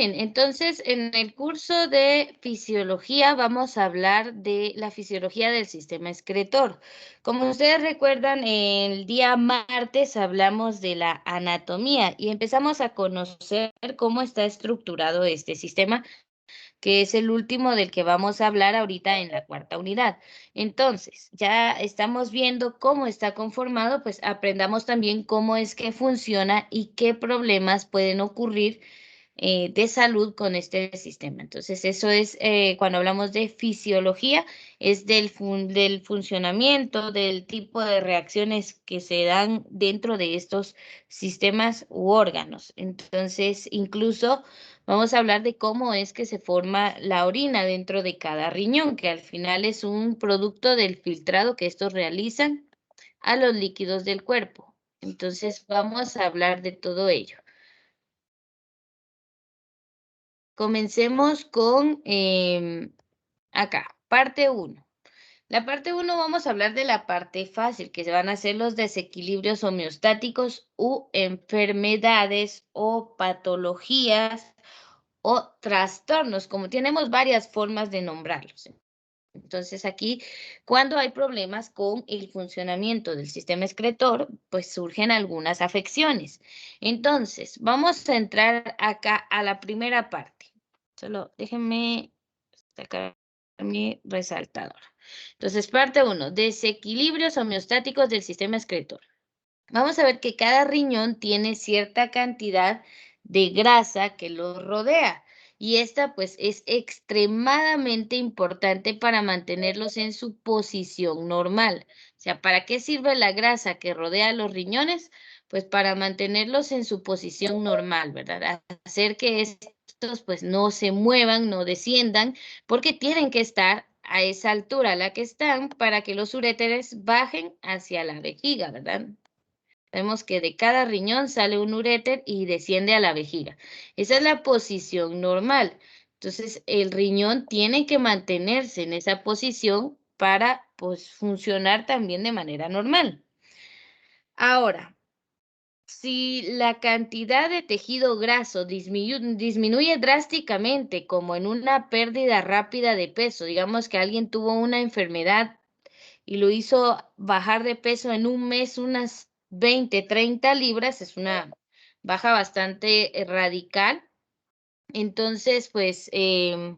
entonces en el curso de fisiología vamos a hablar de la fisiología del sistema excretor. Como ustedes recuerdan, el día martes hablamos de la anatomía y empezamos a conocer cómo está estructurado este sistema, que es el último del que vamos a hablar ahorita en la cuarta unidad. Entonces, ya estamos viendo cómo está conformado, pues aprendamos también cómo es que funciona y qué problemas pueden ocurrir de salud con este sistema. Entonces, eso es cuando hablamos de fisiología, es del funcionamiento, del tipo de reacciones que se dan dentro de estos sistemas u órganos. Entonces, incluso vamos a hablar de cómo es que se forma la orina dentro de cada riñón, que al final es un producto del filtrado que estos realizan a los líquidos del cuerpo. Entonces, vamos a hablar de todo ello. Comencemos con acá, parte 1. La parte 1 vamos a hablar de la parte fácil, que se van a hacer los desequilibrios homeostáticos u enfermedades o patologías o trastornos, como tenemos varias formas de nombrarlos. Entonces aquí, cuando hay problemas con el funcionamiento del sistema excretor, pues surgen algunas afecciones. Entonces, vamos a entrar acá a la primera parte. Solo déjenme sacar mi resaltador. Entonces, parte 1, desequilibrios homeostáticos del sistema excretor. Vamos a ver que cada riñón tiene cierta cantidad de grasa que lo rodea y esta pues es extremadamente importante para mantenerlos en su posición normal. O sea, ¿para qué sirve la grasa que rodea los riñones? Pues para mantenerlos en su posición normal, ¿verdad? Hacer que estos pues no se muevan, no desciendan, porque tienen que estar a esa altura a la que están para que los uréteres bajen hacia la vejiga, ¿verdad? Vemos que de cada riñón sale un uréter y desciende a la vejiga. Esa es la posición normal. Entonces, el riñón tiene que mantenerse en esa posición para pues, funcionar también de manera normal. Ahora, si la cantidad de tejido graso disminuye drásticamente, como en una pérdida rápida de peso, digamos que alguien tuvo una enfermedad y lo hizo bajar de peso en un mes unas 20, 30 libras, es una baja bastante radical. Entonces, pues en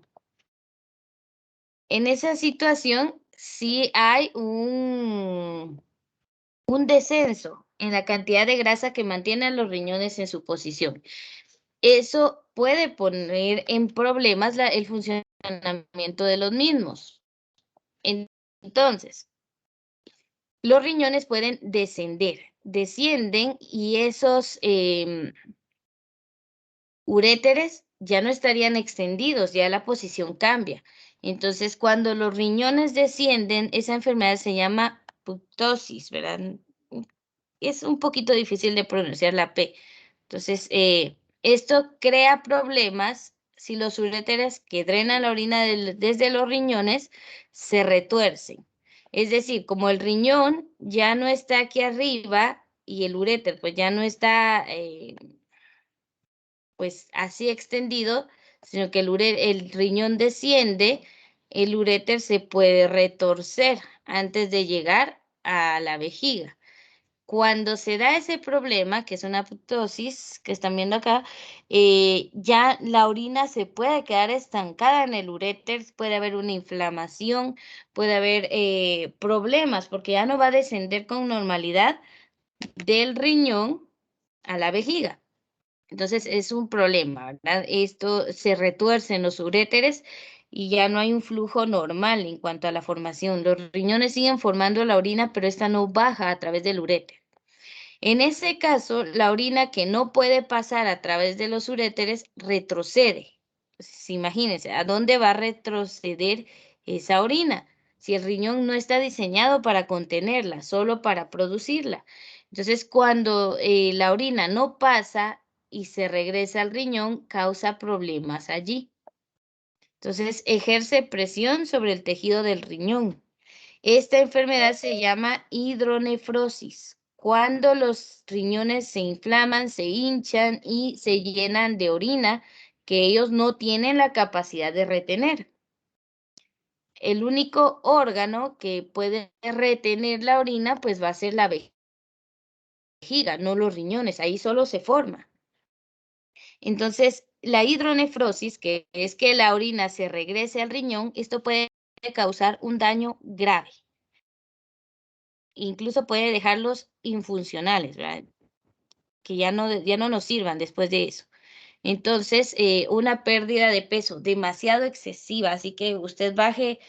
esa situación sí hay un descenso en la cantidad de grasa que mantienen los riñones en su posición. Eso puede poner en problemas el funcionamiento de los mismos. Entonces, los riñones pueden descienden y esos uréteres ya no estarían extendidos, ya la posición cambia. Entonces, cuando los riñones descienden, esa enfermedad se llama ptosis, ¿verdad? Es un poquito difícil de pronunciar la P. Entonces, esto crea problemas si los uréteres que drenan la orina desde los riñones se retuercen. Es decir, como el riñón ya no está aquí arriba y el uréter pues ya no está pues así extendido, sino que el riñón desciende, el uréter se puede retorcer antes de llegar a la vejiga. Cuando se da ese problema, que es una ptosis, que están viendo acá, ya la orina se puede quedar estancada en el uréter, puede haber una inflamación, puede haber problemas, porque ya no va a descender con normalidad del riñón a la vejiga. Entonces es un problema, ¿verdad? Esto se retuerce en los uréteres y ya no hay un flujo normal en cuanto a la formación. Los riñones siguen formando la orina, pero esta no baja a través del uréter. En ese caso, la orina que no puede pasar a través de los uréteres retrocede. Entonces, imagínense, ¿a dónde va a retroceder esa orina? Si el riñón no está diseñado para contenerla, solo para producirla. Entonces, cuando la orina no pasa y se regresa al riñón, causa problemas allí. Entonces, ejerce presión sobre el tejido del riñón. Esta enfermedad se llama hidronefrosis. Cuando los riñones se inflaman, se hinchan y se llenan de orina que ellos no tienen la capacidad de retener. El único órgano que puede retener la orina, pues va a ser la vejiga, no los riñones, ahí solo se forma. Entonces, la hidronefrosis, que es que la orina se regrese al riñón, esto puede causar un daño grave. Incluso puede dejarlos infuncionales, ¿verdad? Que ya no nos sirvan después de eso. Entonces, una pérdida de peso demasiado excesiva, así que usted baje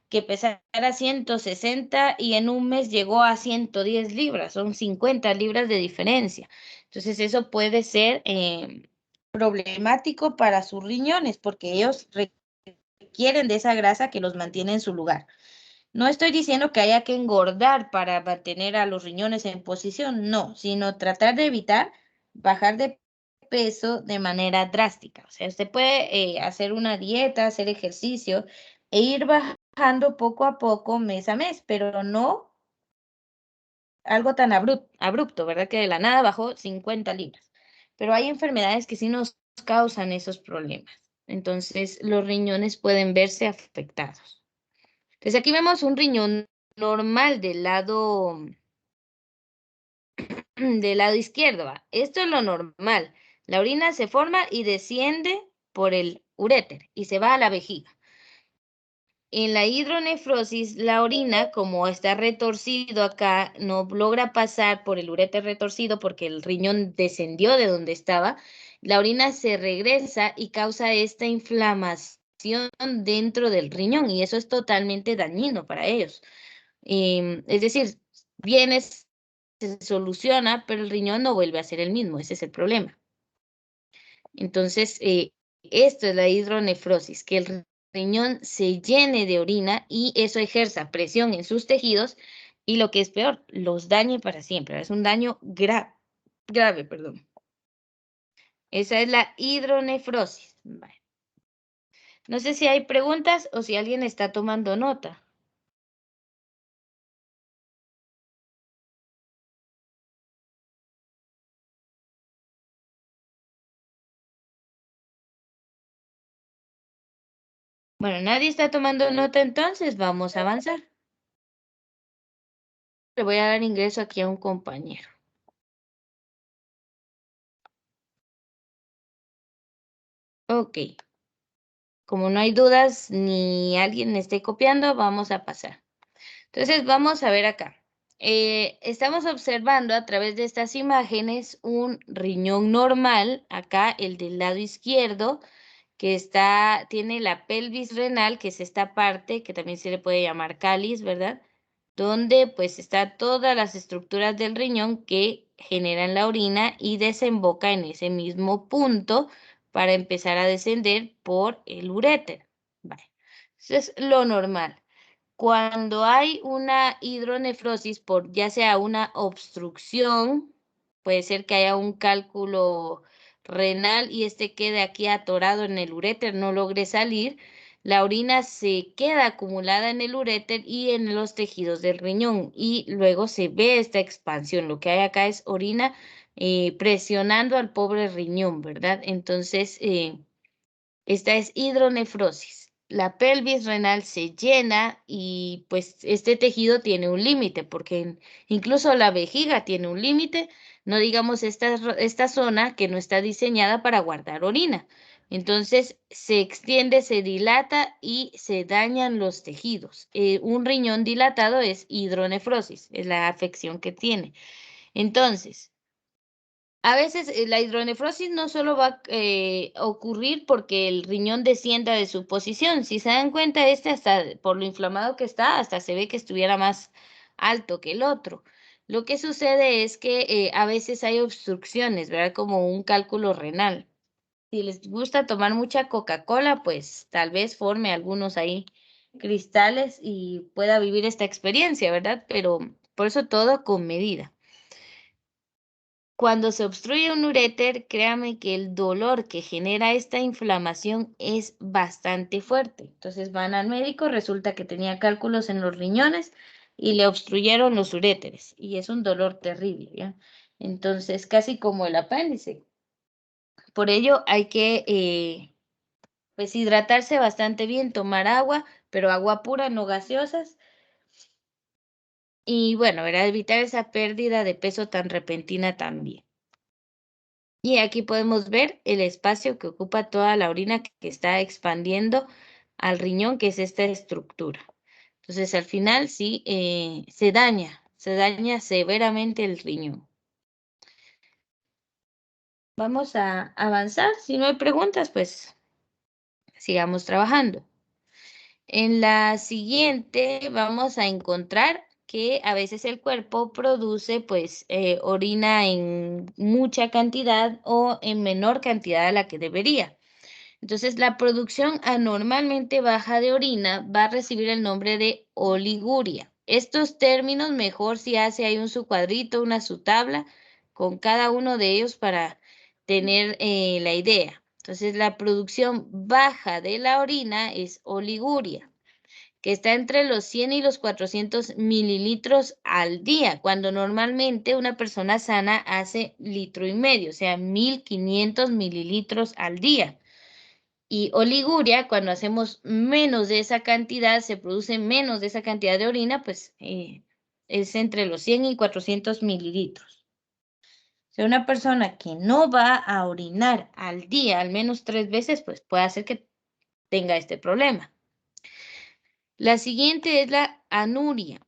que pesara 160 y en un mes llegó a 110 libras, son 50 libras de diferencia. Entonces, eso puede ser problemático para sus riñones porque ellos requieren de esa grasa que los mantiene en su lugar. No estoy diciendo que haya que engordar para mantener a los riñones en posición, no, sino tratar de evitar bajar de peso de manera drástica. O sea, usted puede hacer una dieta, hacer ejercicio e ir bajando poco a poco, mes a mes, pero no algo tan abrupto, ¿verdad? Que de la nada bajó 50 libras. Pero hay enfermedades que sí nos causan esos problemas. Entonces, los riñones pueden verse afectados. Entonces, aquí vemos un riñón normal del lado izquierdo. Esto es lo normal. La orina se forma y desciende por el uréter y se va a la vejiga. En la hidronefrosis, la orina, como está retorcido acá, no logra pasar por el uréter retorcido porque el riñón descendió de donde estaba. La orina se regresa y causa esta inflamación dentro del riñón y eso es totalmente dañino para ellos. Es decir, viene, se soluciona, pero el riñón no vuelve a ser el mismo, ese es el problema. Entonces, esto es la hidronefrosis, que el riñón se llene de orina y eso ejerza presión en sus tejidos y lo que es peor, los dañe para siempre. Es un daño grave, perdón. Esa es la hidronefrosis. Vale. No sé si hay preguntas o si alguien está tomando nota. Bueno, nadie está tomando nota, entonces vamos a avanzar. Le voy a dar ingreso aquí a un compañero. Ok. Como no hay dudas ni alguien esté copiando, vamos a pasar. Entonces, vamos a ver acá. Estamos observando a través de estas imágenes un riñón normal, acá el del lado izquierdo, que tiene la pelvis renal, que es esta parte, que también se le puede llamar cáliz, ¿verdad? Donde pues está todas las estructuras del riñón que generan la orina y desemboca en ese mismo punto para empezar a descender por el uréter. Vale. Eso es lo normal. Cuando hay una hidronefrosis por ya sea una obstrucción, puede ser que haya un cálculo renal y este quede aquí atorado en el uréter, no logre salir, la orina se queda acumulada en el uréter y en los tejidos del riñón y luego se ve esta expansión. Lo que hay acá es orina presionando al pobre riñón, ¿verdad? Entonces, esta es hidronefrosis. La pelvis renal se llena y pues este tejido tiene un límite, porque incluso la vejiga tiene un límite, no digamos esta zona que no está diseñada para guardar orina. Entonces se extiende, se dilata y se dañan los tejidos. Un riñón dilatado es hidronefrosis, es la afección que tiene. Entonces, a veces la hidronefrosis no solo va a ocurrir porque el riñón descienda de su posición. Si se dan cuenta, este hasta por lo inflamado que está, hasta se ve que estuviera más alto que el otro. Lo que sucede es que a veces hay obstrucciones, ¿verdad? Como un cálculo renal. Si les gusta tomar mucha Coca-Cola, pues tal vez forme algunos ahí cristales y pueda vivir esta experiencia, ¿verdad? Pero por eso todo con medida. Cuando se obstruye un uréter, créame que el dolor que genera esta inflamación es bastante fuerte. Entonces van al médico, resulta que tenía cálculos en los riñones y le obstruyeron los uréteres y es un dolor terrible, ¿ya? Entonces, casi como el apéndice. Por ello hay que pues hidratarse bastante bien, tomar agua, pero agua pura, no gaseosas. Y bueno, ¿verdad? Evitar esa pérdida de peso tan repentina también. Y aquí podemos ver el espacio que ocupa toda la orina que está expandiendo al riñón, que es esta estructura. Entonces, al final sí se daña severamente el riñón. Vamos a avanzar. Si no hay preguntas, pues sigamos trabajando. En la siguiente vamos a encontrar que a veces el cuerpo produce pues orina en mucha cantidad o en menor cantidad a la que debería. Entonces, la producción anormalmente baja de orina va a recibir el nombre de oliguria. Estos términos mejor si hace ahí un subcuadrito, una subtabla con cada uno de ellos para tener la idea. Entonces, la producción baja de la orina es oliguria, que está entre los 100 y los 400 mililitros al día, cuando normalmente una persona sana hace litro y medio, o sea, 1500 mililitros al día. Y oliguria, cuando hacemos menos de esa cantidad, se produce menos de esa cantidad de orina, pues es entre los 100 y 400 mililitros. O sea, una persona que no va a orinar al día al menos 3 veces, pues puede hacer que tenga este problema. La siguiente es la anuria.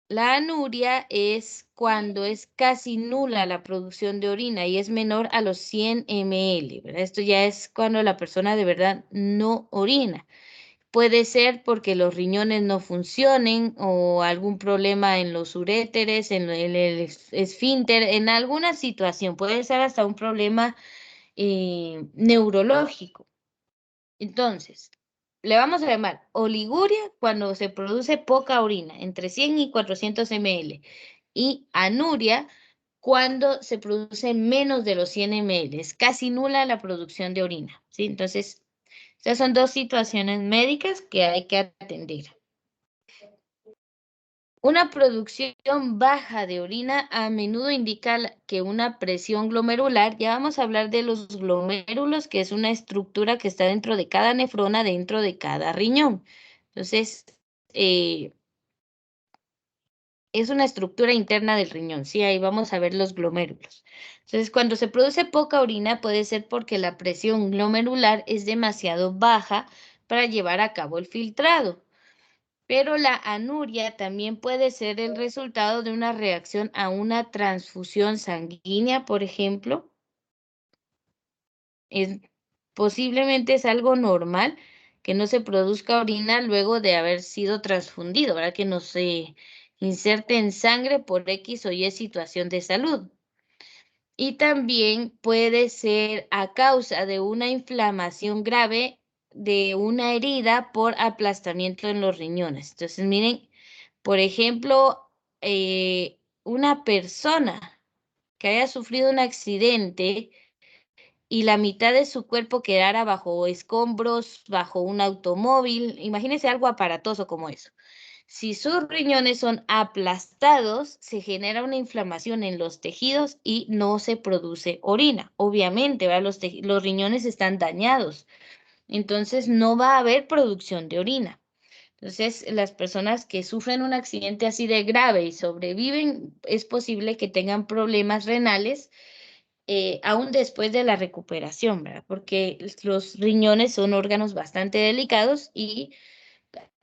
La anuria es cuando es casi nula la producción de orina y es menor a los 100 ml, ¿verdad? Esto ya es cuando la persona de verdad no orina. Puede ser porque los riñones no funcionen o algún problema en los uréteres, en el esfínter, en alguna situación. Puede ser hasta un problema neurológico. Entonces, le vamos a llamar oliguria cuando se produce poca orina, entre 100 y 400 ml, y anuria cuando se produce menos de los 100 ml. Es casi nula la producción de orina, ¿sí? Entonces, estas son dos situaciones médicas que hay que atender. Una producción baja de orina a menudo indica que una presión glomerular, ya vamos a hablar de los glomérulos, que es una estructura que está dentro de cada nefrona, dentro de cada riñón. Entonces, es una estructura interna del riñón, sí, ahí vamos a ver los glomérulos. Entonces, cuando se produce poca orina puede ser porque la presión glomerular es demasiado baja para llevar a cabo el filtrado. Pero la anuria también puede ser el resultado de una reacción a una transfusión sanguínea, por ejemplo. Es, posiblemente es algo normal que no se produzca orina luego de haber sido transfundido, ¿verdad? Que no se inserte en sangre por X o Y situación de salud. Y también puede ser a causa de una inflamación grave de una herida por aplastamiento en los riñones. Entonces, miren, por ejemplo, una persona que haya sufrido un accidente y la mitad de su cuerpo quedara bajo escombros, bajo un automóvil, imagínense algo aparatoso como eso. Si sus riñones son aplastados, se genera una inflamación en los tejidos y no se produce orina. Obviamente, ¿verdad? Los riñones están dañados, entonces no va a haber producción de orina. Entonces, las personas que sufren un accidente así de grave y sobreviven, es posible que tengan problemas renales aún después de la recuperación, ¿verdad? Porque los riñones son órganos bastante delicados y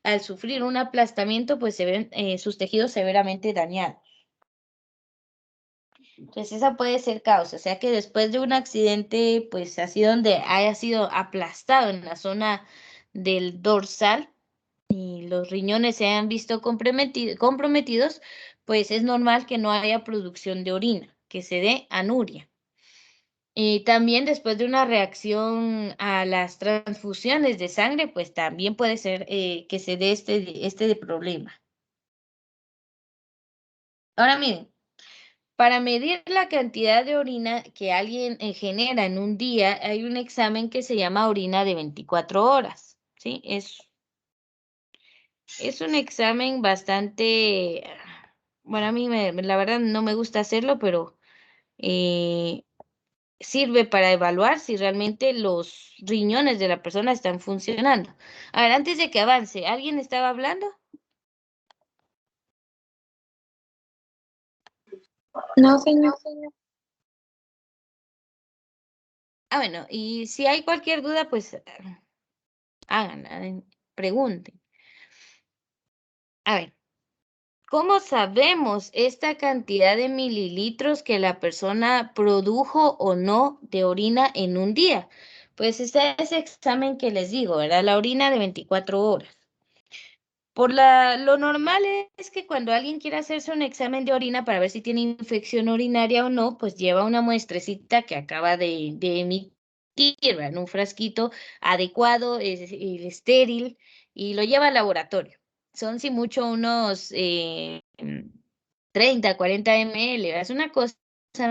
al sufrir un aplastamiento, pues se ven sus tejidos severamente dañados. Entonces, esa puede ser causa, o sea que después de un accidente, pues así donde haya sido aplastado en la zona del dorsal, y los riñones se hayan visto comprometidos, pues es normal que no haya producción de orina, que se dé anuria. Y también después de una reacción a las transfusiones de sangre, pues también puede ser que se dé este problema. Ahora miren, para medir la cantidad de orina que alguien genera en un día, hay un examen que se llama orina de 24 horas, ¿sí? Es un examen bastante, bueno, a mí la verdad no me gusta hacerlo, pero sirve para evaluar si realmente los riñones de la persona están funcionando. A ver, antes de que avance, ¿alguien estaba hablando? No, señor. Ah, bueno, y si hay cualquier duda, pues háganla, pregunten. A ver, ¿cómo sabemos esta cantidad de mililitros que la persona produjo o no de orina en un día? Pues está ese examen que les digo, ¿verdad? La orina de 24 horas. Lo normal es que cuando alguien quiere hacerse un examen de orina para ver si tiene infección urinaria o no, pues lleva una muestrecita que acaba de emitir, ¿verdad? En un frasquito adecuado, estéril, y lo lleva al laboratorio. Son, si mucho, unos 30, 40 ml, ¿verdad? Es una cosa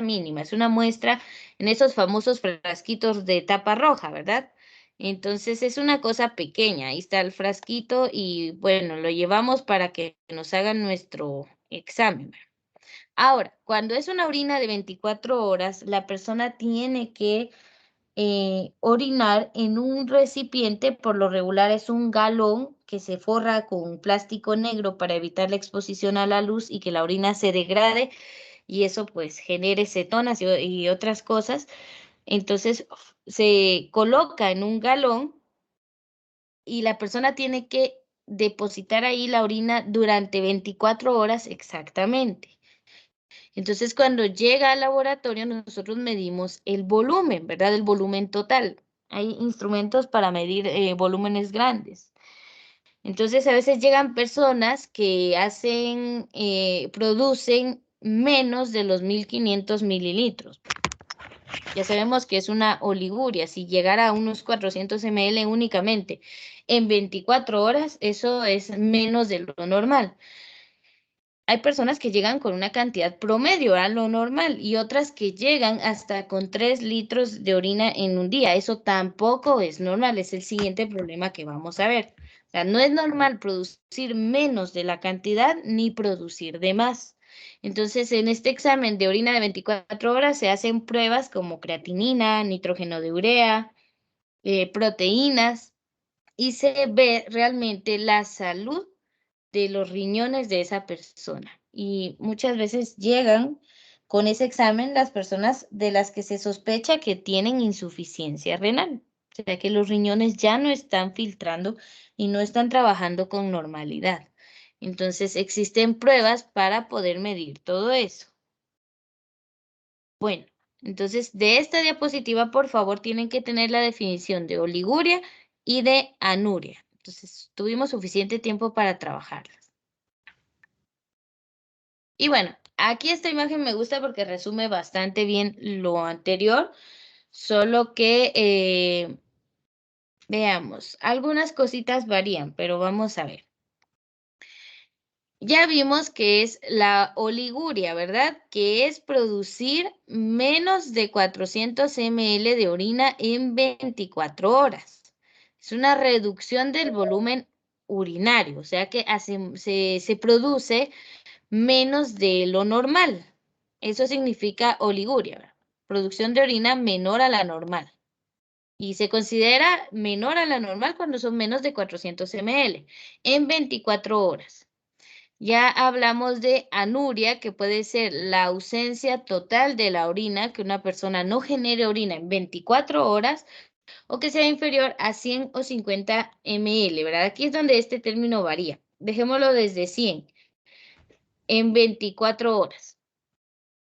mínima, es una muestra en esos famosos frasquitos de tapa roja, ¿verdad? Entonces es una cosa pequeña, ahí está el frasquito y bueno, lo llevamos para que nos hagan nuestro examen. Ahora, cuando es una orina de 24 horas, la persona tiene que orinar en un recipiente, por lo regular es un galón que se forra con plástico negro para evitar la exposición a la luz y que la orina se degrade y eso pues genere cetonas y otras cosas. Entonces se coloca en un galón y la persona tiene que depositar ahí la orina durante 24 horas exactamente. Entonces, cuando llega al laboratorio, nosotros medimos el volumen, ¿verdad? El volumen total. Hay instrumentos para medir volúmenes grandes. Entonces, a veces llegan personas que producen menos de los 1500 mililitros. Ya sabemos que es una oliguria. Si llegara a unos 400 ml únicamente en 24 horas, eso es menos de lo normal. Hay personas que llegan con una cantidad promedio a lo normal y otras que llegan hasta con 3 litros de orina en un día. Eso tampoco es normal, es el siguiente problema que vamos a ver. O sea, no es normal producir menos de la cantidad ni producir de más. Entonces, en este examen de orina de 24 horas se hacen pruebas como creatinina, nitrógeno de urea, proteínas y se ve realmente la salud de los riñones de esa persona. Y muchas veces llegan con ese examen las personas de las que se sospecha que tienen insuficiencia renal, o sea que los riñones ya no están filtrando y no están trabajando con normalidad. Entonces existen pruebas para poder medir todo eso. Bueno, entonces de esta diapositiva, por favor, tienen que tener la definición de oliguria y de anuria. Entonces, tuvimos suficiente tiempo para trabajarlas. Y bueno, aquí esta imagen me gusta porque resume bastante bien lo anterior, solo que veamos, algunas cositas varían, pero vamos a ver. Ya vimos que es la oliguria, ¿verdad? Que es producir menos de 400 ml de orina en 24 horas. Es una reducción del volumen urinario, o sea que se produce menos de lo normal. Eso significa oliguria, ¿verdad? Producción de orina menor a la normal. Y se considera menor a la normal cuando son menos de 400 ml en 24 horas. Ya hablamos de anuria, que puede ser la ausencia total de la orina, que una persona no genere orina en 24 horas o que sea inferior a 100 o 50 ml, ¿verdad? Aquí es donde este término varía. Dejémoslo desde 100 en 24 horas.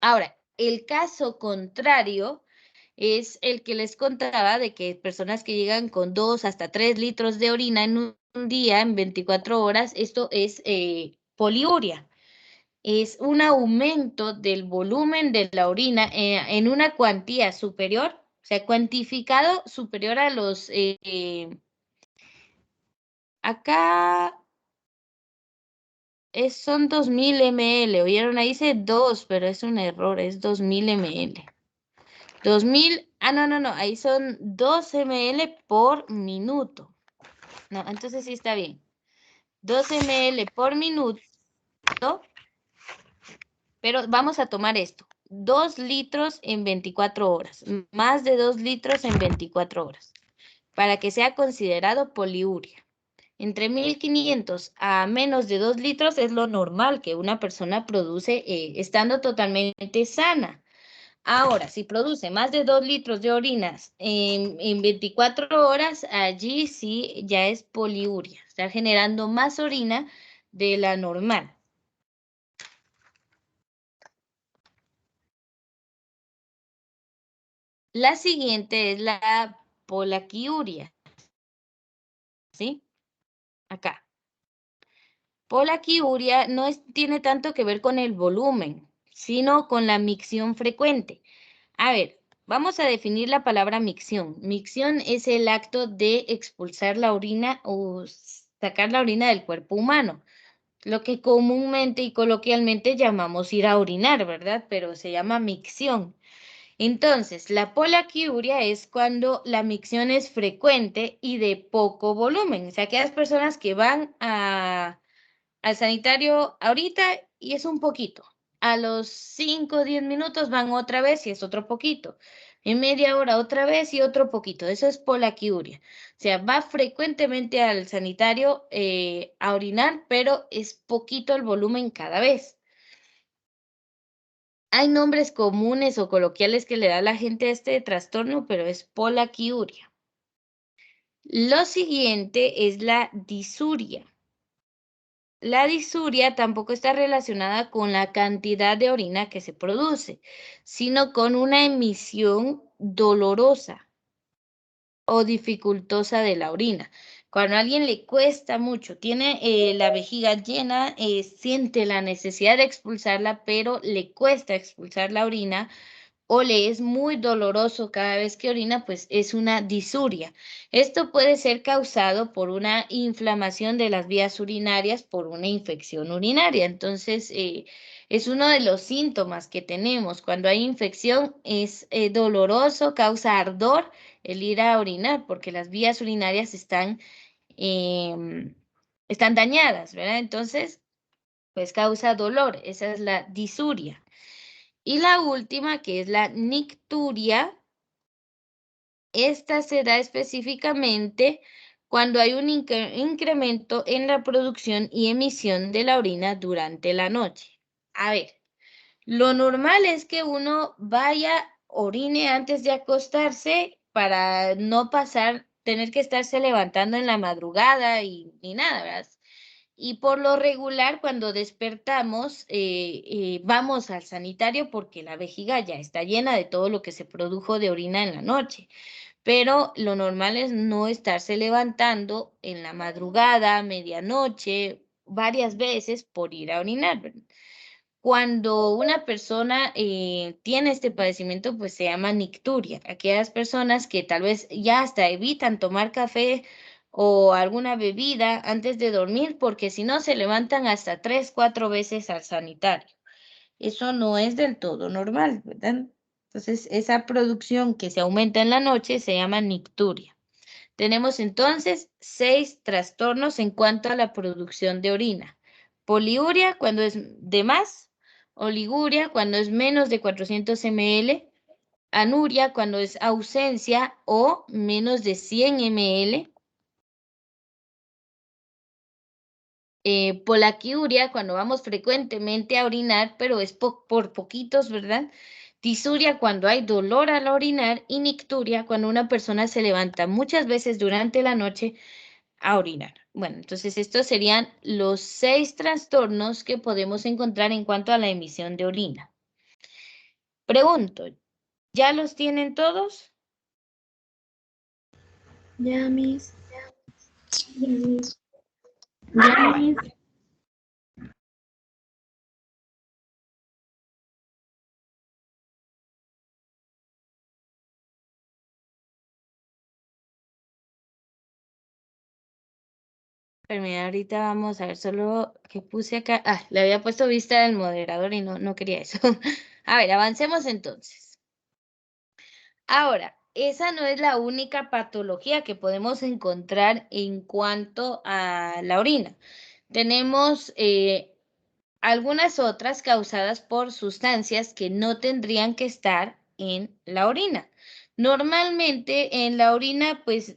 Ahora, el caso contrario es el que les contaba de que personas que llegan con 2 hasta 3 litros de orina en un día, en 24 horas, esto es poliuria. Es un aumento del volumen de la orina en una cuantía superior, o sea, cuantificado superior a los... acá son 2000 ml, ¿oyeron? Ahí dice 2, pero es un error, es 2000 ml. 2000, no, ahí son 2 ml por minuto. No, entonces sí está bien. 2 ml por minuto, pero vamos a tomar esto. 2 litros en 24 horas, más de 2 litros en 24 horas, para que sea considerado poliuria. Entre 1500 a menos de 2 litros es lo normal que una persona produce estando totalmente sana. Ahora, si produce más de 2 litros de orinas en 24 horas, allí sí ya es poliuria. Está generando más orina de la normal. La siguiente es la polaquiuria. ¿Sí? Acá. Polaquiuria no tiene tanto que ver con el volumen, sino con la micción frecuente. A ver, vamos a definir la palabra micción. Micción es el acto de expulsar la orina o sacar la orina del cuerpo humano, lo que comúnmente y coloquialmente llamamos ir a orinar, ¿verdad? Pero se llama micción. Entonces, la polaquiuria es cuando la micción es frecuente y de poco volumen. O sea, aquellas personas que van al sanitario ahorita y es un poquito. A los 5 o 10 minutos van otra vez y es otro poquito. En media hora otra vez y otro poquito. Eso es polaquiuria. O sea, va frecuentemente al sanitario a orinar, pero es poquito el volumen cada vez. Hay nombres comunes o coloquiales que le da la gente a este trastorno, pero es polaquiuria. Lo siguiente es la disuria. La disuria tampoco está relacionada con la cantidad de orina que se produce, sino con una emisión dolorosa o dificultosa de la orina. Cuando a alguien le cuesta mucho, tiene la vejiga llena, siente la necesidad de expulsarla, pero le cuesta expulsar la orina, o le es muy doloroso cada vez que orina, pues es una disuria. Esto puede ser causado por una inflamación de las vías urinarias por una infección urinaria. Entonces, es uno de los síntomas que tenemos. Cuando hay infección es doloroso, causa ardor el ir a orinar porque las vías urinarias están dañadas, ¿verdad? Entonces, pues causa dolor. Esa es la disuria. Y la última, que es la nicturia, esta se da específicamente cuando hay un incremento en la producción y emisión de la orina durante la noche. A ver, lo normal es que uno vaya, orine antes de acostarse para no tener que estarse levantando en la madrugada y ni nada, ¿verdad? Y por lo regular, cuando despertamos, vamos al sanitario porque la vejiga ya está llena de todo lo que se produjo de orina en la noche. Pero lo normal es no estarse levantando en la madrugada, medianoche, varias veces por ir a orinar, ¿verdad? Cuando una persona tiene este padecimiento, pues se llama nicturia. Aquellas personas que tal vez ya hasta evitan tomar café o alguna bebida antes de dormir, porque si no se levantan hasta 3, 4 veces al sanitario. Eso no es del todo normal, ¿verdad? Entonces, esa producción que se aumenta en la noche se llama nicturia. Tenemos entonces 6 trastornos en cuanto a la producción de orina. Poliuria cuando es de más, oliguria cuando es menos de 400 ml, anuria cuando es ausencia o menos de 100 ml, polaquiuria cuando vamos frecuentemente a orinar, pero es por poquitos, ¿verdad? Disuria cuando hay dolor al orinar y nicturia cuando una persona se levanta muchas veces durante la noche a orinar. Bueno, entonces estos serían los 6 trastornos que podemos encontrar en cuanto a la emisión de orina. Pregunto, ¿ya los tienen todos? Ya, Miss. Ya, Miss. Ya, Miss. Pero ahorita vamos a ver solo que puse acá. Ah, le había puesto vista del moderador y no quería eso. A ver, avancemos entonces. Ahora, esa no es la única patología que podemos encontrar en cuanto a la orina. Tenemos algunas otras causadas por sustancias que no tendrían que estar en la orina. Normalmente en la orina, pues,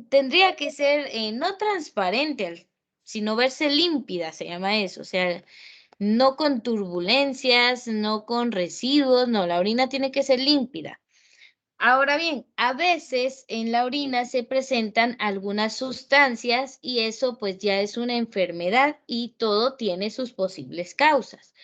tendría que ser no transparente, sino verse límpida, se llama eso. O sea, no con turbulencias, no con residuos, no, la orina tiene que ser límpida. Ahora bien, a veces en la orina se presentan algunas sustancias y eso pues ya es una enfermedad y todo tiene sus posibles causas.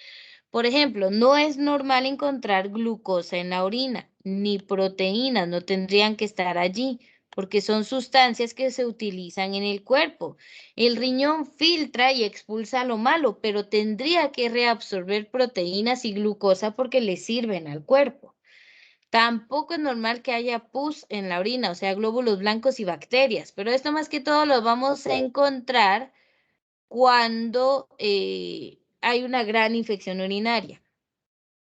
Por ejemplo, no es normal encontrar glucosa en la orina, ni proteínas, no tendrían que estar allí, porque son sustancias que se utilizan en el cuerpo. El riñón filtra y expulsa lo malo, pero tendría que reabsorber proteínas y glucosa porque le sirven al cuerpo. Tampoco es normal que haya pus en la orina, o sea, glóbulos blancos y bacterias, pero esto más que todo lo vamos a encontrar cuando hay una gran infección urinaria.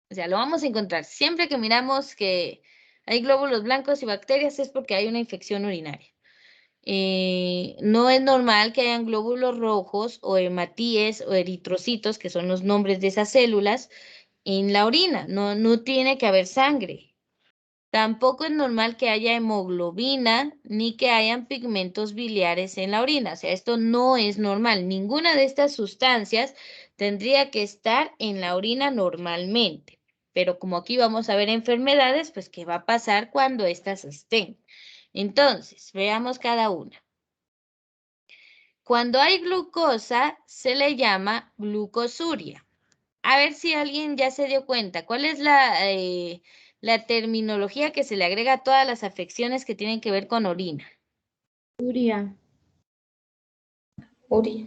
O sea, lo vamos a encontrar. Siempre que miramos que hay glóbulos blancos y bacterias es porque hay una infección urinaria. No es normal que hayan glóbulos rojos o hematíes o eritrocitos, que son los nombres de esas células, en la orina. No tiene que haber sangre. Tampoco es normal que haya hemoglobina ni que hayan pigmentos biliares en la orina. O sea, esto no es normal. Ninguna de estas sustancias tendría que estar en la orina normalmente. Pero como aquí vamos a ver enfermedades, pues ¿qué va a pasar cuando estas estén? Entonces, veamos cada una. Cuando hay glucosa, se le llama glucosuria. A ver si alguien ya se dio cuenta. ¿Cuál es la terminología que se le agrega a todas las afecciones que tienen que ver con orina? Uria. Uria.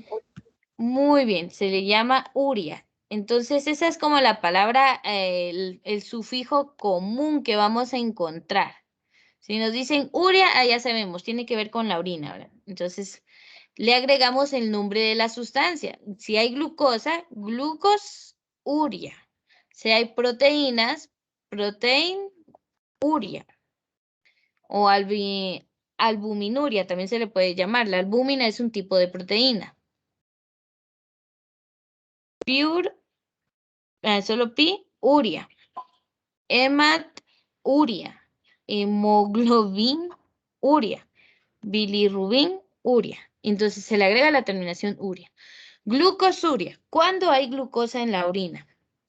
Muy bien, se le llama uria. Entonces, esa es como la palabra, el sufijo común que vamos a encontrar. Si nos dicen uria, ya sabemos, tiene que ver con la orina, ¿verdad? Entonces, le agregamos el nombre de la sustancia. Si hay glucosa, glucosuria. Si hay proteínas, proteinuria. O albuminuria, también se le puede llamar. La albúmina es un tipo de proteína. Pure, solo pi, uria. Hematuria. Hemoglobin, uria. Bilirrubin, uria. Entonces se le agrega la terminación uria. Glucosuria. ¿Cuándo hay glucosa en la orina?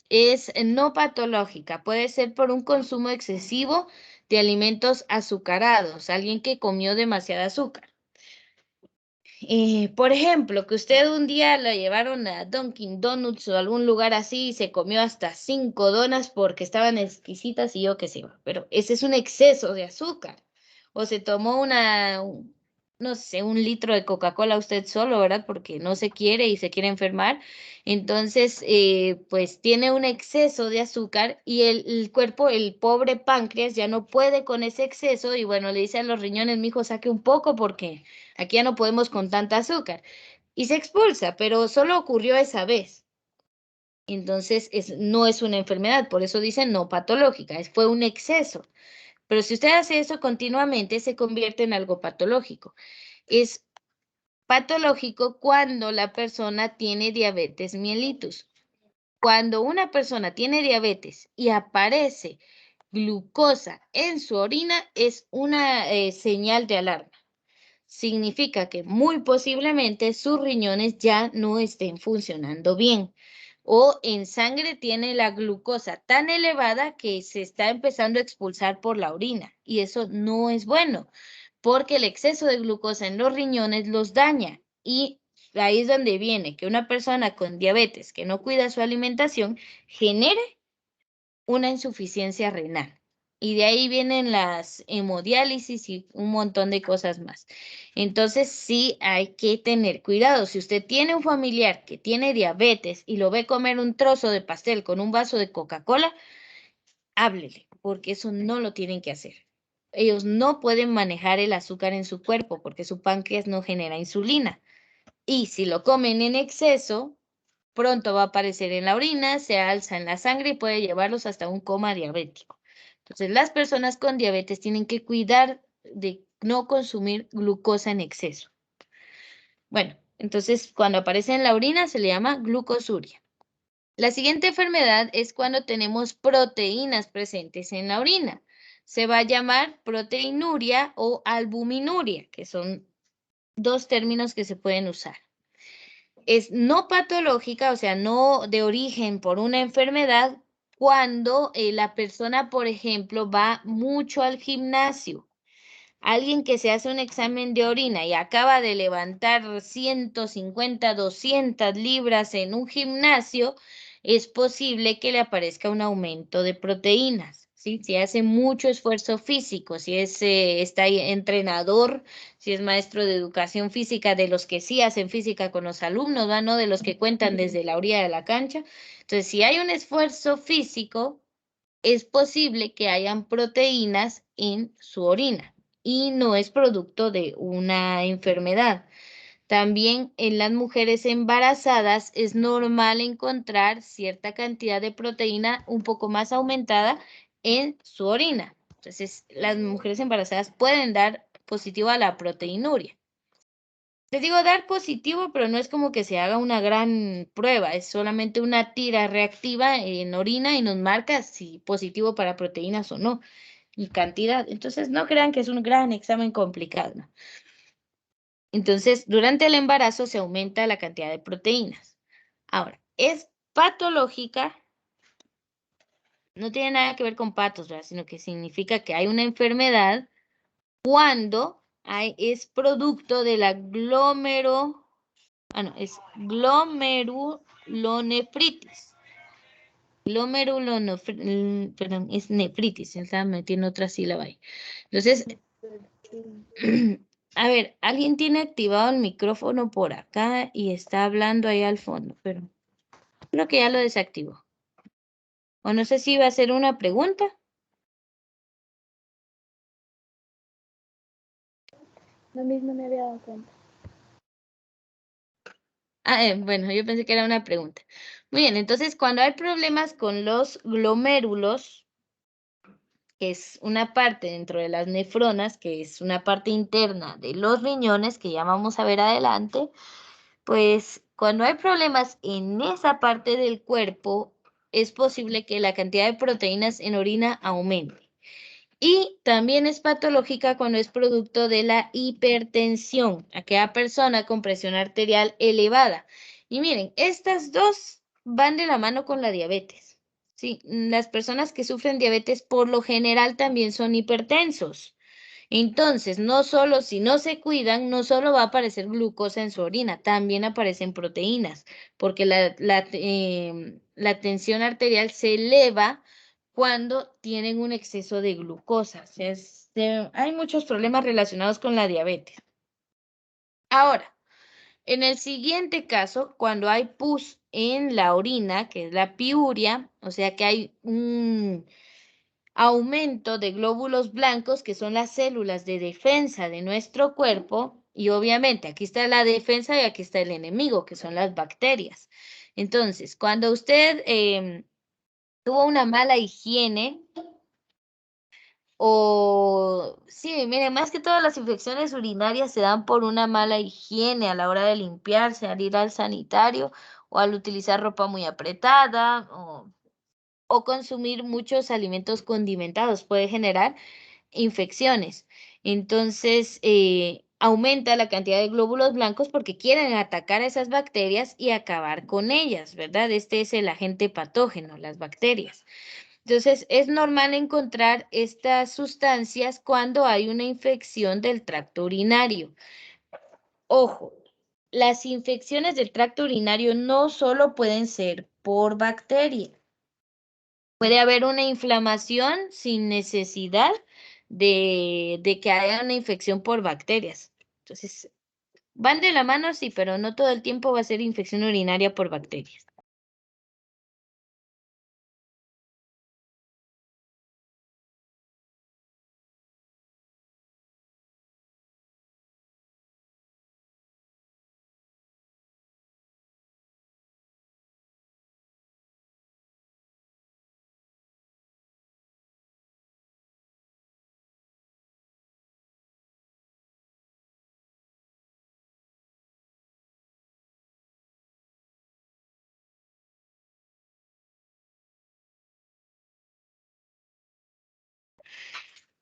Es no patológica. Puede ser por un consumo excesivo de alimentos azucarados. Alguien que comió demasiada azúcar. Por ejemplo, que usted un día lo llevaron a Dunkin' Donuts o algún lugar así y se comió hasta 5 donas porque estaban exquisitas y yo qué sé, pero ese es un exceso de azúcar. O se tomó no sé, un litro de Coca-Cola usted solo, ¿verdad? Porque no se quiere y se quiere enfermar. Entonces, pues tiene un exceso de azúcar y el cuerpo, el pobre páncreas ya no puede con ese exceso y bueno, le dice a los riñones, mijo, saque un poco porque aquí ya no podemos con tanta azúcar. Y se expulsa, pero solo ocurrió esa vez. Entonces, no es una enfermedad, por eso dicen no patológica, fue un exceso. Pero si usted hace eso continuamente, se convierte en algo patológico. Es patológico cuando la persona tiene diabetes mellitus. Cuando una persona tiene diabetes y aparece glucosa en su orina, es una señal de alarma. Significa que muy posiblemente sus riñones ya no estén funcionando bien o en sangre tiene la glucosa tan elevada que se está empezando a expulsar por la orina y eso no es bueno porque el exceso de glucosa en los riñones los daña y ahí es donde viene que una persona con diabetes que no cuida su alimentación genere una insuficiencia renal. Y de ahí vienen las hemodiálisis y un montón de cosas más. Entonces sí hay que tener cuidado. Si usted tiene un familiar que tiene diabetes y lo ve comer un trozo de pastel con un vaso de Coca-Cola, háblele, porque eso no lo tienen que hacer. Ellos no pueden manejar el azúcar en su cuerpo porque su páncreas no genera insulina. Y si lo comen en exceso, pronto va a aparecer en la orina, se alza en la sangre y puede llevarlos hasta un coma diabético. Entonces, las personas con diabetes tienen que cuidar de no consumir glucosa en exceso. Bueno, Entonces, cuando aparece en la orina se le llama glucosuria. La siguiente enfermedad es cuando tenemos proteínas presentes en la orina. Se va a llamar proteinuria o albuminuria, que son dos términos que se pueden usar. Es no patológica, o sea, no de origen por una enfermedad, cuando la persona, por ejemplo, va mucho al gimnasio. Alguien que se hace un examen de orina y acaba de levantar 150, 200 libras en un gimnasio, es posible que le aparezca un aumento de proteínas, ¿sí? Si hace mucho esfuerzo físico, si es está ahí entrenador, si es maestro de educación física, de los que sí hacen física con los alumnos, ¿va? No de los que cuentan desde la orilla de la cancha. Entonces, si hay un esfuerzo físico, es posible que hayan proteínas en su orina y no es producto de una enfermedad. También en las mujeres embarazadas es normal encontrar cierta cantidad de proteína un poco más aumentada en su orina. Entonces, las mujeres embarazadas pueden dar positivo a la proteinuria. Les digo dar positivo, pero no es como que se haga una gran prueba, es solamente una tira reactiva en orina y nos marca si positivo para proteínas o no, y cantidad. Entonces, no crean que es un gran examen complicado, ¿no? Entonces, durante el embarazo se aumenta la cantidad de proteínas. Ahora, es patológica, no tiene nada que ver con patos, ¿verdad? Sino que significa que hay una enfermedad cuando es producto de la es glomerulonefritis. Perdón, es nefritis, se estaba metiendo otra sílaba ahí. Entonces, a ver, alguien tiene activado el micrófono por acá y está hablando ahí al fondo, pero creo que ya lo desactivó. O no sé si iba a hacer una pregunta. Lo mismo me había dado cuenta. Bueno, yo pensé que era una pregunta. Muy bien, entonces cuando hay problemas con los glomérulos, que es una parte dentro de las nefronas, que es una parte interna de los riñones, que ya vamos a ver adelante, pues cuando hay problemas en esa parte del cuerpo, es posible que la cantidad de proteínas en orina aumente. Y también es patológica cuando es producto de la hipertensión, aquella persona con presión arterial elevada. Y miren, estas dos van de la mano con la diabetes. Sí, las personas que sufren diabetes por lo general también son hipertensos. Entonces, no solo si no se cuidan, no solo va a aparecer glucosa en su orina, también aparecen proteínas, porque la tensión arterial se eleva cuando tienen un exceso de glucosa. O sea, hay muchos problemas relacionados con la diabetes. Ahora, en el siguiente caso, cuando hay pus en la orina, que es la piuria, o sea que hay un aumento de glóbulos blancos, que son las células de defensa de nuestro cuerpo, y obviamente aquí está la defensa y aquí está el enemigo, que son las bacterias. Entonces, cuando usted tuvo una mala higiene, o sí, miren, más que todas las infecciones urinarias se dan por una mala higiene a la hora de limpiarse, al ir al sanitario o al utilizar ropa muy apretada o consumir muchos alimentos condimentados. Puede generar infecciones. Entonces, aumenta la cantidad de glóbulos blancos porque quieren atacar a esas bacterias y acabar con ellas, ¿verdad? Este es el agente patógeno, las bacterias. Entonces, es normal encontrar estas sustancias cuando hay una infección del tracto urinario. Ojo, las infecciones del tracto urinario no solo pueden ser por bacteria. Puede haber una inflamación sin necesidad de que haya una infección por bacterias. Entonces, van de la mano, sí, pero no todo el tiempo va a ser infección urinaria por bacterias.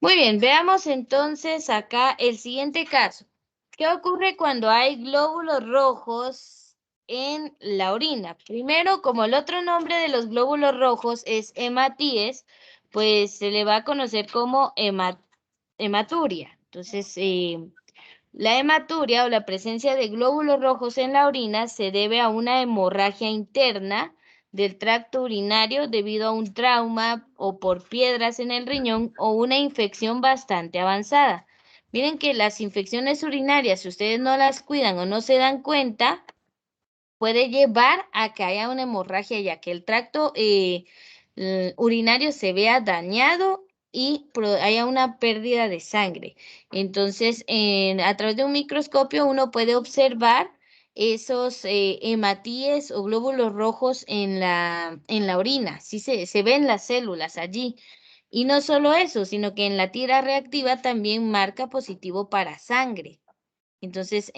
Muy bien, veamos entonces acá el siguiente caso. ¿Qué ocurre cuando hay glóbulos rojos en la orina? Primero, como el otro nombre de los glóbulos rojos es hematíes, pues se le va a conocer como hematuria. Entonces, la hematuria o la presencia de glóbulos rojos en la orina se debe a una hemorragia interna del tracto urinario debido a un trauma o por piedras en el riñón o una infección bastante avanzada. Miren que las infecciones urinarias, si ustedes no las cuidan o no se dan cuenta, puede llevar a que haya una hemorragia, ya que el tracto urinario se vea dañado y haya una pérdida de sangre. Entonces, a través de un microscopio uno puede observar esos hematíes o glóbulos rojos en la orina. Sí se ven las células allí. Y no solo eso, sino que en la tira reactiva también marca positivo para sangre. Entonces,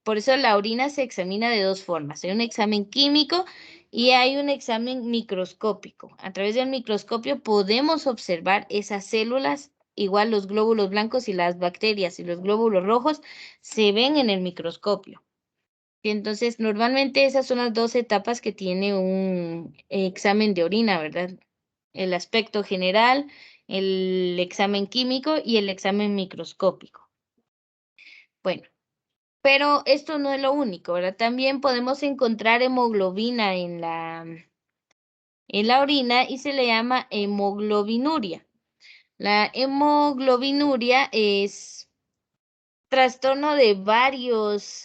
por eso la orina se examina de dos formas. Hay un examen químico y hay un examen microscópico. A través del microscopio podemos observar esas células, igual los glóbulos blancos y las bacterias y los glóbulos rojos se ven en el microscopio. Y entonces, normalmente esas son las dos etapas que tiene un examen de orina, ¿verdad? El aspecto general, el examen químico y el examen microscópico. Bueno. Pero esto no es lo único, ¿verdad? También podemos encontrar hemoglobina en la orina y se le llama hemoglobinuria. La hemoglobinuria es trastorno de varios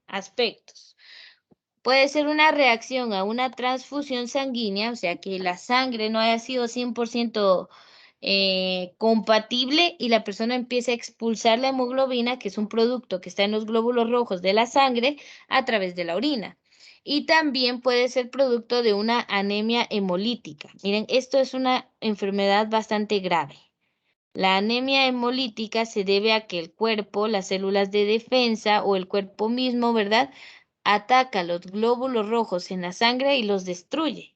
aspectos. Puede ser una reacción a una transfusión sanguínea, o sea, que la sangre no haya sido 100% compatible y la persona empieza a expulsar la hemoglobina, que es un producto que está en los glóbulos rojos de la sangre, a través de la orina. Y también puede ser producto de una anemia hemolítica. Miren, esto es una enfermedad bastante grave. La anemia hemolítica se debe a que el cuerpo, las células de defensa o el cuerpo mismo, ¿verdad?, ataca los glóbulos rojos en la sangre y los destruye.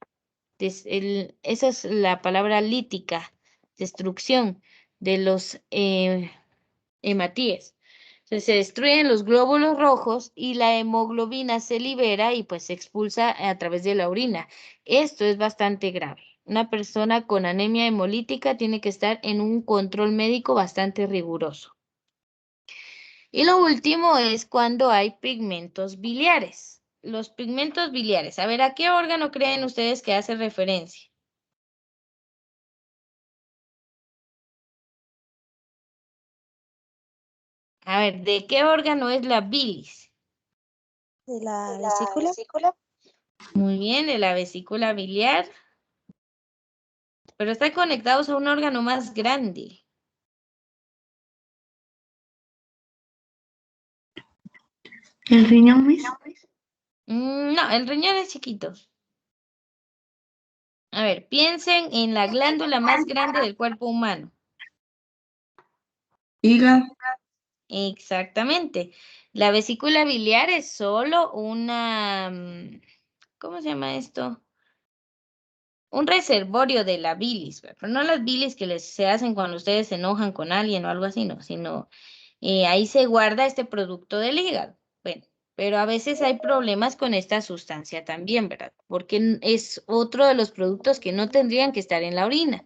Esa es la palabra lítica, destrucción de los hematíes. Entonces, se destruyen los glóbulos rojos y la hemoglobina se libera y pues se expulsa a través de la orina. Esto es bastante grave. Una persona con anemia hemolítica tiene que estar en un control médico bastante riguroso. Y lo último es cuando hay pigmentos biliares. Los pigmentos biliares. A ver, ¿a qué órgano creen ustedes que hace referencia? A ver, ¿de qué órgano es la bilis? ¿De la vesícula? Muy bien, de la vesícula biliar. Pero están conectados a un órgano más grande. ¿El riñón, Miss? No, el riñón es chiquito. A ver, piensen en la glándula más grande del cuerpo humano. Hígado. Exactamente. La vesícula biliar es solo una, ¿cómo se llama esto? Un reservorio de la bilis, pero no las bilis que se hacen cuando ustedes se enojan con alguien o algo así, no, sino ahí se guarda este producto del hígado. Bueno, pero a veces hay problemas con esta sustancia también, ¿verdad? Porque es otro de los productos que no tendrían que estar en la orina,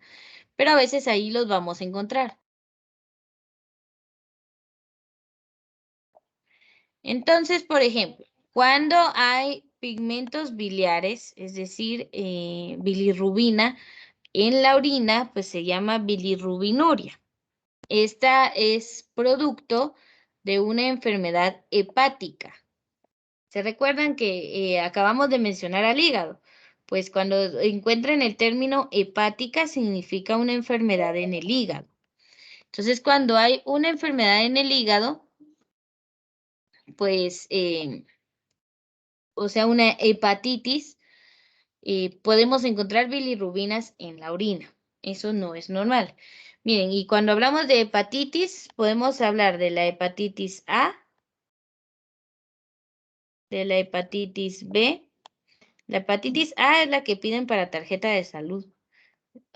pero a veces ahí los vamos a encontrar. Entonces, por ejemplo, cuando hay pigmentos biliares, es decir, bilirrubina, en la orina, pues se llama bilirrubinuria. Esta es producto de una enfermedad hepática. ¿Se recuerdan que acabamos de mencionar al hígado? Pues cuando encuentran el término hepática significa una enfermedad en el hígado. Entonces, cuando hay una enfermedad en el hígado, pues, o sea, una hepatitis, podemos encontrar bilirrubinas en la orina. Eso no es normal. Miren, y cuando hablamos de hepatitis, podemos hablar de la hepatitis A, de la hepatitis B. La hepatitis A es la que piden para tarjeta de salud.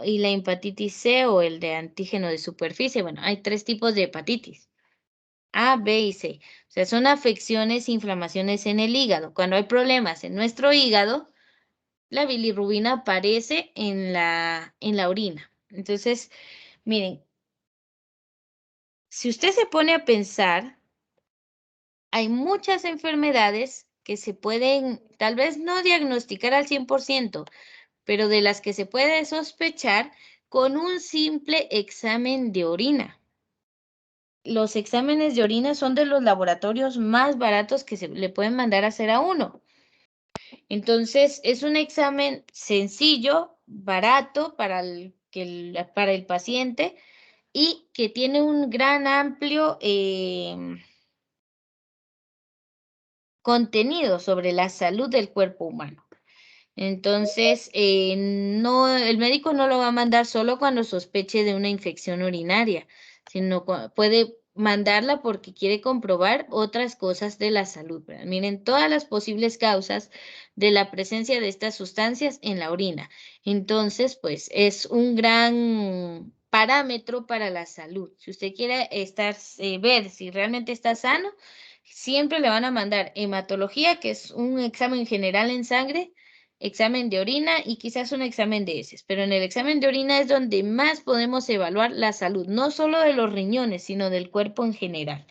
y la hepatitis C o el de antígeno de superficie. Bueno, hay 3 tipos de hepatitis. A, B y C. O sea, son afecciones, inflamaciones en el hígado. Cuando hay problemas en nuestro hígado, la bilirrubina aparece en la orina. Entonces, miren, si usted se pone a pensar, hay muchas enfermedades que se pueden, tal vez no diagnosticar al 100%, pero de las que se puede sospechar con un simple examen de orina. Los exámenes de orina son de los laboratorios más baratos que se le pueden mandar a hacer a uno. Entonces, es un examen sencillo, barato para para el paciente y que tiene un gran amplio contenido sobre la salud del cuerpo humano. Entonces, no, el médico no lo va a mandar solo cuando sospeche de una infección urinaria, sino puede mandarla porque quiere comprobar otras cosas de la salud. ¿Verdad? Miren todas las posibles causas de la presencia de estas sustancias en la orina. Entonces, pues es un gran parámetro para la salud. Si usted quiere ver si realmente está sano, siempre le van a mandar hematología, que es un examen general en sangre, examen de orina y quizás un examen de heces, pero en el examen de orina es donde más podemos evaluar la salud, no solo de los riñones, sino del cuerpo en general.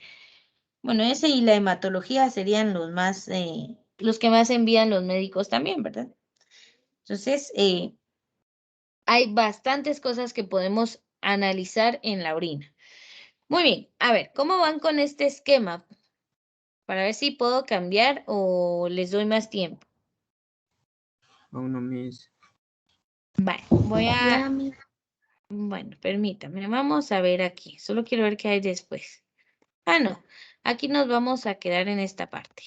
Bueno, ese y la hematología serían los que más envían los médicos también, ¿verdad? Entonces, hay bastantes cosas que podemos analizar en la orina. Muy bien, a ver, ¿cómo van con este esquema? Para ver si puedo cambiar o les doy más tiempo. Aún no, Miss. Vale, voy a... Ya, Miss. Bueno, permítame, vamos a ver aquí. Solo quiero ver qué hay después. Ah, no. Aquí nos vamos a quedar en esta parte.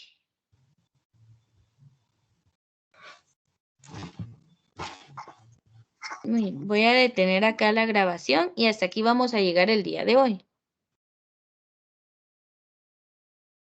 Muy bien, voy a detener acá la grabación y hasta aquí vamos a llegar el día de hoy.